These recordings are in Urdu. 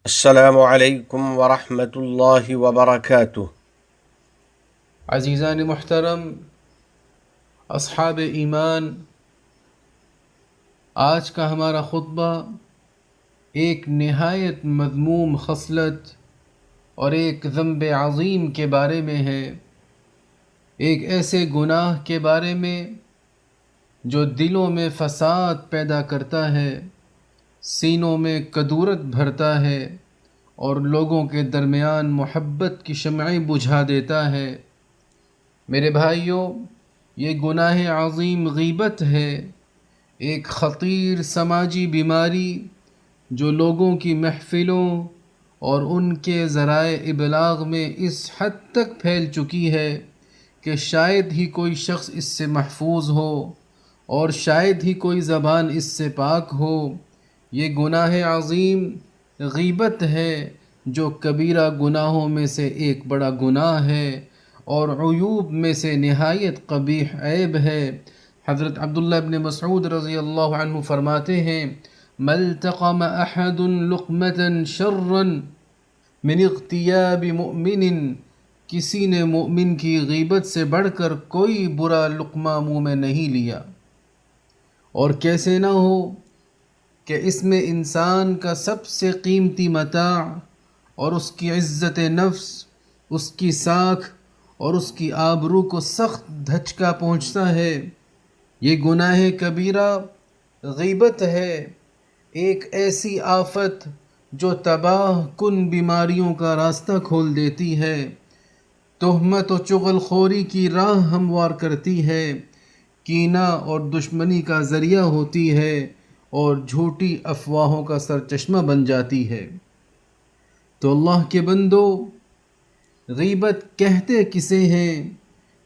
السلام علیکم ورحمۃ اللہ وبرکاتہ۔ عزیزان محترم، اصحاب ایمان، آج کا ہمارا خطبہ ایک نہایت مذموم خصلت اور ایک ذنب عظیم کے بارے میں ہے، ایک ایسے گناہ کے بارے میں جو دلوں میں فساد پیدا کرتا ہے، سینوں میں کدورت بھرتا ہے اور لوگوں کے درمیان محبت کی شمعیں بجھا دیتا ہے۔ میرے بھائیوں، یہ گناہ عظیم غیبت ہے، ایک خطیر سماجی بیماری جو لوگوں کی محفلوں اور ان کے ذرائع ابلاغ میں اس حد تک پھیل چکی ہے کہ شاید ہی کوئی شخص اس سے محفوظ ہو اور شاید ہی کوئی زبان اس سے پاک ہو۔ یہ گناہ عظیم غیبت ہے جو کبیرہ گناہوں میں سے ایک بڑا گناہ ہے اور عیوب میں سے نہایت قبیح عیب ہے۔ حضرت عبداللہ ابن مسعود رضی اللہ عنہ فرماتے ہیں، مَلْتَقَمَ أَحَدٌ لُقْمَةً شَرًّا مِنْ اغْتِيَابِ مُؤْمِنٍ، کسی نے مومن کی غیبت سے بڑھ کر کوئی برا لقمہ منہ میں نہیں لیا۔ اور کیسے نہ ہو کہ اس میں انسان کا سب سے قیمتی متاع اور اس کی عزت نفس، اس کی ساکھ اور اس کی آبرو کو سخت دھچکا پہنچتا ہے۔ یہ گناہ کبیرہ غیبت ہے، ایک ایسی آفت جو تباہ کن بیماریوں کا راستہ کھول دیتی ہے، تہمت و چغل خوری کی راہ ہموار کرتی ہے، کینہ اور دشمنی کا ذریعہ ہوتی ہے اور جھوٹی افواہوں کا سرچشمہ بن جاتی ہے۔ تو اللہ کے بندو، غیبت کہتے کسے ہیں؟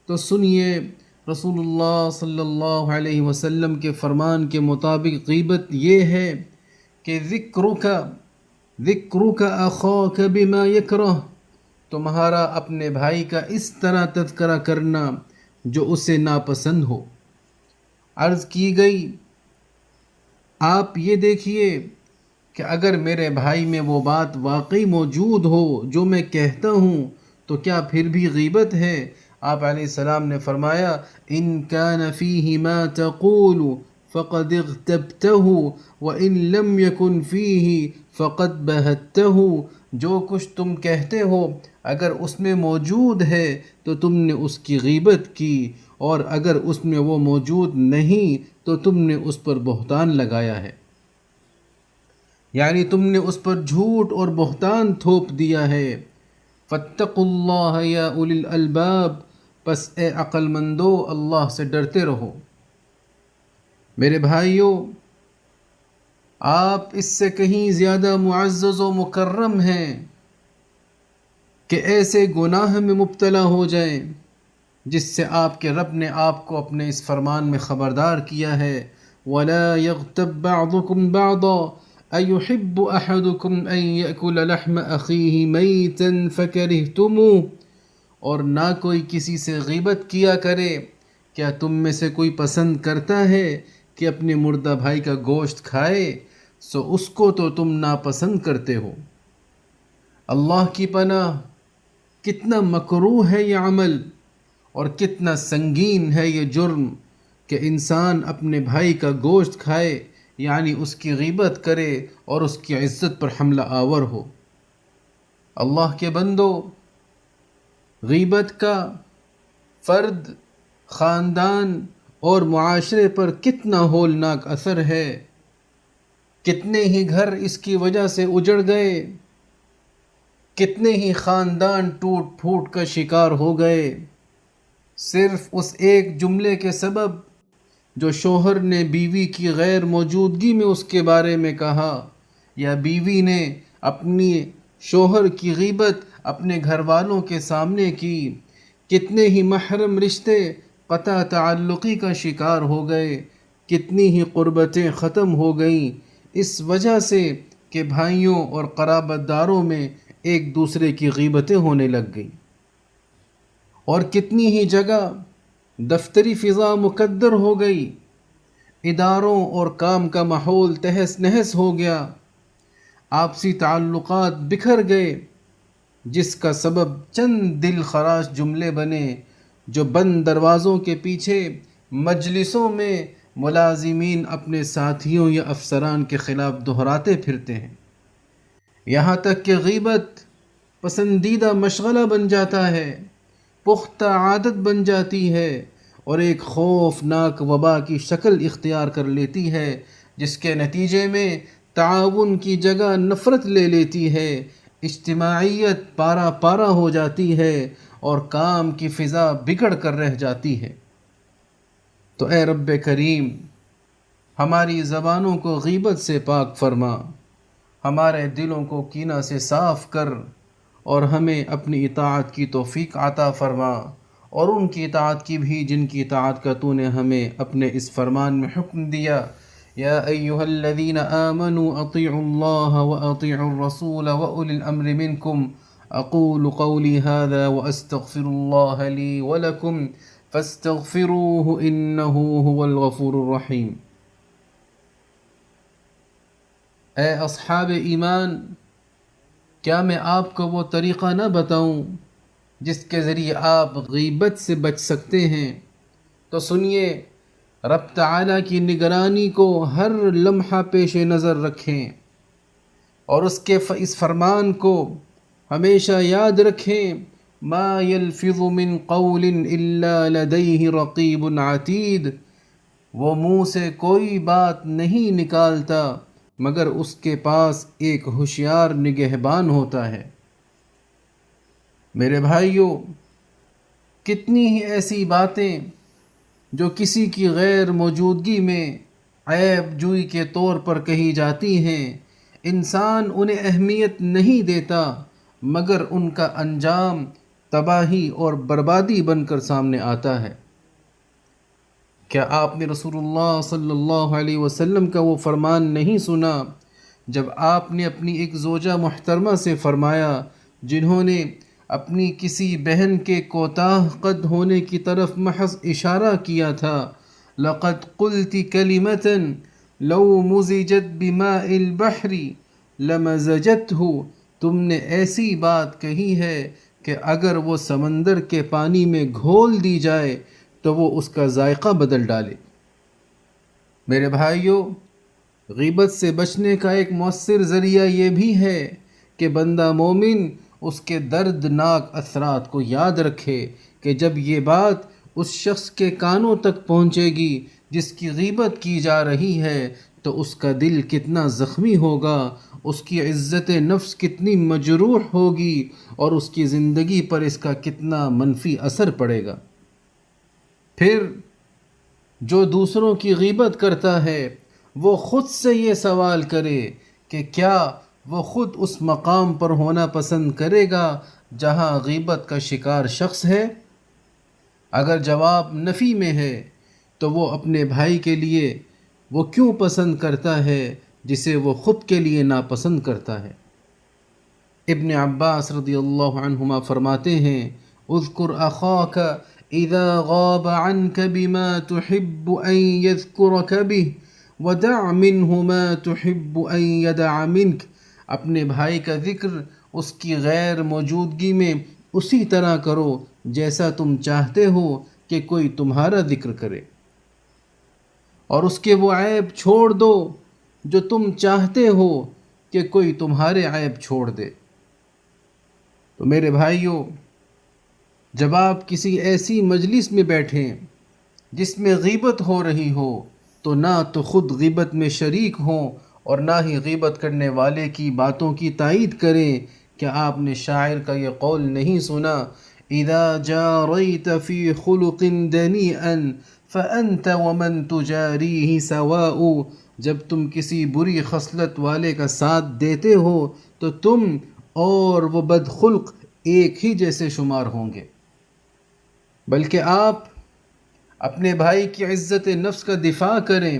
تو سنیے، رسول اللہ صلی اللہ علیہ وسلم کے فرمان کے مطابق غیبت یہ ہے کہ ذکرک اخاک بما یکرہ، تمہارا اپنے بھائی کا اس طرح تذکرہ کرنا جو اسے ناپسند ہو۔ عرض کی گئی، آپ یہ دیکھیے کہ اگر میرے بھائی میں وہ بات واقعی موجود ہو جو میں کہتا ہوں تو کیا پھر بھی غیبت ہے؟ آپ علیہ السلام نے فرمایا، ان کان فیہ ما تقول فقد اغتبتہ وان لم یکن فیہ فقد بہتہ، جو کچھ تم کہتے ہو اگر اس میں موجود ہے تو تم نے اس کی غیبت کی، اور اگر اس میں وہ موجود نہیں تو تم نے اس پر بہتان لگایا ہے، یعنی تم نے اس پر جھوٹ اور بہتان تھوپ دیا ہے۔ فاتقوا اللہ یا اولی الالباب، پس اے عقل مندو اللہ سے ڈرتے رہو۔ میرے بھائیوں، آپ اس سے کہیں زیادہ معزز و مکرم ہیں کہ ایسے گناہ میں مبتلا ہو جائیں جس سے آپ کے رب نے آپ کو اپنے اس فرمان میں خبردار کیا ہے، وَلَا يَغْتَبْ بَعْضُكُمْ بَعْضًا أَيُحِبُّ أَحَدُكُمْ أَن يَأْكُلَ لَحْمَ أَخِيهِ مَيْتًا فَكَرِهْتُمُوهُ، اور نہ کوئی کسی سے غیبت کیا کرے۔ کیا تم میں سے کوئی پسند کرتا ہے کہ اپنے مردہ بھائی کا گوشت کھائے؟ سو اس کو تو تم ناپسند کرتے ہو۔ اللہ کی پناہ، کتنا مکروہ ہے یہ عمل اور کتنا سنگین ہے یہ جرم کہ انسان اپنے بھائی کا گوشت کھائے، یعنی اس کی غیبت کرے اور اس کی عزت پر حملہ آور ہو۔ اللہ کے بندو، غیبت کا فرد، خاندان اور معاشرے پر کتنا ہولناک اثر ہے، کتنے ہی گھر اس کی وجہ سے اجڑ گئے، کتنے ہی خاندان ٹوٹ پھوٹ کا شکار ہو گئے، صرف اس ایک جملے کے سبب جو شوہر نے بیوی کی غیر موجودگی میں اس کے بارے میں کہا، یا بیوی نے اپنی شوہر کی غیبت اپنے گھر والوں کے سامنے کی۔ کتنے ہی محرم رشتے قطع تعلقی کا شکار ہو گئے، کتنی ہی قربتیں ختم ہو گئیں اس وجہ سے کہ بھائیوں اور قرابت داروں میں ایک دوسرے کی غیبتیں ہونے لگ گئیں، اور کتنی ہی جگہ دفتری فضا مکدر ہو گئی، اداروں اور کام کا ماحول تہس نہس ہو گیا۔ آپسی تعلقات بکھر گئے، جس کا سبب چند دل خراش جملے بنے جو بند دروازوں کے پیچھے مجلسوں میں ملازمین اپنے ساتھیوں یا افسران کے خلاف دہراتے پھرتے ہیں، یہاں تک کہ غیبت پسندیدہ مشغلہ بن جاتا ہے، پختہ عادت بن جاتی ہے اور ایک خوفناک وبا کی شکل اختیار کر لیتی ہے، جس کے نتیجے میں تعاون کی جگہ نفرت لے لیتی ہے، اجتماعیت پارا پارا ہو جاتی ہے اور کام کی فضا بگڑ کر رہ جاتی ہے۔ تو اے رب کریم، ہماری زبانوں کو غیبت سے پاک فرما، ہمارے دلوں کو کینہ سے صاف کر اور ہمیں اپنی اطاعت کی توفیق عطا فرما، اور ان کی اطاعت کی بھی جن کی اطاعت کا تو نے ہمیں اپنے اس فرمان میں حکم دیا۔ یا ایہا الذین آمنوا اطیعوا اللہ واطیعوا الرسول واولی الامر منکم، اقول قولی هذا واستغفر اللہ لی ولکم فاستغفروه انہ هو الغفور الرحیم۔ اے اصحاب ایمان، کیا میں آپ کو وہ طریقہ نہ بتاؤں جس کے ذریعے آپ غیبت سے بچ سکتے ہیں؟ تو سنیے، رب تعالیٰ کی نگرانی کو ہر لمحہ پیش نظر رکھیں اور اس کے اس فرمان کو ہمیشہ یاد رکھیں، ما یلفظ من قول الا لدیہ رقیب عتید۔ وہ منہ سے کوئی بات نہیں نکالتا مگر اس کے پاس ایک ہوشیار نگہبان ہوتا ہے۔ میرے بھائیوں، کتنی ہی ایسی باتیں جو کسی کی غیر موجودگی میں عیب جوئی کے طور پر کہی جاتی ہیں، انسان انہیں اہمیت نہیں دیتا مگر ان کا انجام تباہی اور بربادی بن کر سامنے آتا ہے۔ کیا آپ نے رسول اللہ صلی اللہ علیہ وسلم کا وہ فرمان نہیں سنا جب آپ نے اپنی ایک زوجہ محترمہ سے فرمایا، جنہوں نے اپنی کسی بہن کے کوتاہ قد ہونے کی طرف محض اشارہ کیا تھا، لَقَدْ قُلْتِ كَلِمَةً لَوْ مُزِجَتْ بِمَاءِ الْبَحْرِ لَمَزَجَتْهُ، تم نے ایسی بات کہی ہے کہ اگر وہ سمندر کے پانی میں گھول دی جائے تو وہ اس کا ذائقہ بدل ڈالے۔ میرے بھائیوں، غیبت سے بچنے کا ایک مؤثر ذریعہ یہ بھی ہے کہ بندہ مومن اس کے دردناک اثرات کو یاد رکھے کہ جب یہ بات اس شخص کے کانوں تک پہنچے گی جس کی غیبت کی جا رہی ہے تو اس کا دل کتنا زخمی ہوگا، اس کی عزت نفس کتنی مجروح ہوگی اور اس کی زندگی پر اس کا کتنا منفی اثر پڑے گا۔ پھر جو دوسروں کی غیبت کرتا ہے وہ خود سے یہ سوال کرے کہ کیا وہ خود اس مقام پر ہونا پسند کرے گا جہاں غیبت کا شکار شخص ہے؟ اگر جواب نفی میں ہے تو وہ اپنے بھائی کے لیے وہ کیوں پسند کرتا ہے جسے وہ خود کے لیے ناپسند کرتا ہے؟ ابن عباس رضی اللہ عنہما فرماتے ہیں، اذکر اخاک اذا غاب عنك بما تحب ان يذكرك به ودع منه ما تحب ان يدع منك۔ اپنے بھائی کا ذکر اس کی غیر موجودگی میں اسی طرح کرو جیسا تم چاہتے ہو کہ کوئی تمہارا ذکر کرے، اور اس کے وہ عیب چھوڑ دو جو تم چاہتے ہو کہ کوئی تمہارے عیب چھوڑ دے۔ تو میرے بھائیوں، جب آپ کسی ایسی مجلس میں بیٹھیں جس میں غیبت ہو رہی ہو تو نہ تو خود غیبت میں شریک ہوں اور نہ ہی غیبت کرنے والے کی باتوں کی تائید کریں۔ کیا آپ نے شاعر کا یہ قول نہیں سنا، اذا جاريت في خلق دنيئا فانت ومن تجاريه سواء؟ جب تم کسی بری خصلت والے کا ساتھ دیتے ہو تو تم اور وہ بدخلق ایک ہی جیسے شمار ہوں گے۔ بلکہ آپ اپنے بھائی کی عزت نفس کا دفاع کریں،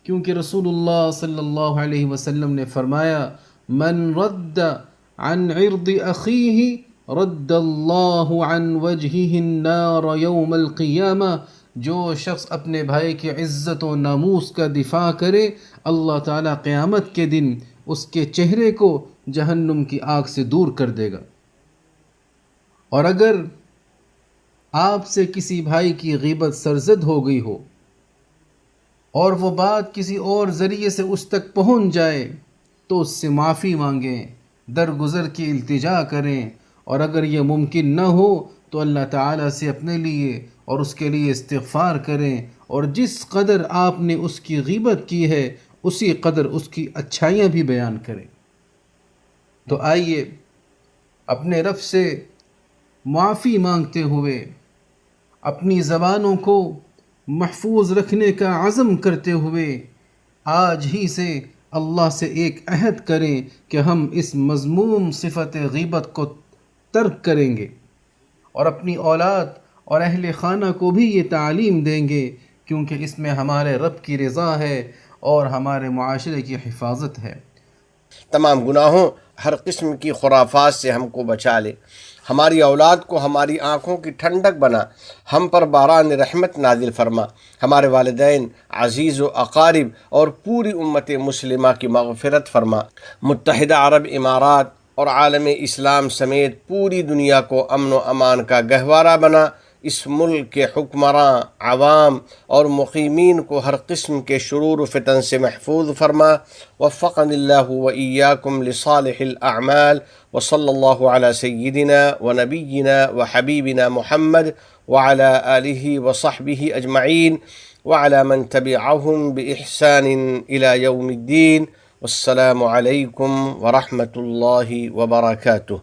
کیونکہ رسول اللہ صلی اللہ علیہ وسلم نے فرمایا، من رد عن عرض اخیہ رد اللہ عن وجہہ النار یوم القیامہ۔ جو شخص اپنے بھائی کی عزت و ناموس کا دفاع کرے، اللہ تعالیٰ قیامت کے دن اس کے چہرے کو جہنم کی آگ سے دور کر دے گا۔ اور اگر آپ سے کسی بھائی کی غیبت سرزد ہو گئی ہو اور وہ بات کسی اور ذریعے سے اس تک پہنچ جائے تو اس سے معافی مانگیں، درگزر کی التجا کریں، اور اگر یہ ممکن نہ ہو تو اللہ تعالیٰ سے اپنے لیے اور اس کے لیے استغفار کریں، اور جس قدر آپ نے اس کی غیبت کی ہے اسی قدر اس کی اچھائیاں بھی بیان کریں۔ تو آئیے اپنے رب سے معافی مانگتے ہوئے اپنی زبانوں کو محفوظ رکھنے کا عزم کرتے ہوئے آج ہی سے اللہ سے ایک عہد کریں کہ ہم اس مذموم صفت غیبت کو ترک کریں گے، اور اپنی اولاد اور اہل خانہ کو بھی یہ تعلیم دیں گے، کیونکہ اس میں ہمارے رب کی رضا ہے اور ہمارے معاشرے کی حفاظت ہے۔ تمام گناہوں، ہر قسم کی خرافات سے ہم کو بچا لے، ہماری اولاد کو ہماری آنکھوں کی ٹھنڈک بنا، ہم پر باران رحمت نازل فرما، ہمارے والدین، عزیز و اقارب اور پوری امت مسلمہ کی مغفرت فرما، متحدہ عرب امارات اور عالم اسلام سمیت پوری دنیا کو امن و امان کا گہوارہ بنا، اس ملک کے حکمراں، عوام اور مقیمین کو ہر قسم کے شرور و فتن سے محفوظ فرما۔ وفقنی اللہ و ایاکم لصالح الاعمال، وصلی اللہ علی سیدنا و نبینا و حبیبنا محمد وعلی آلہ وصحبہ اجمعین وعلی من تبعہم بإحسان الی یوم الدین۔ والسلام علیکم ورحمۃ اللہ وبرکاتہ۔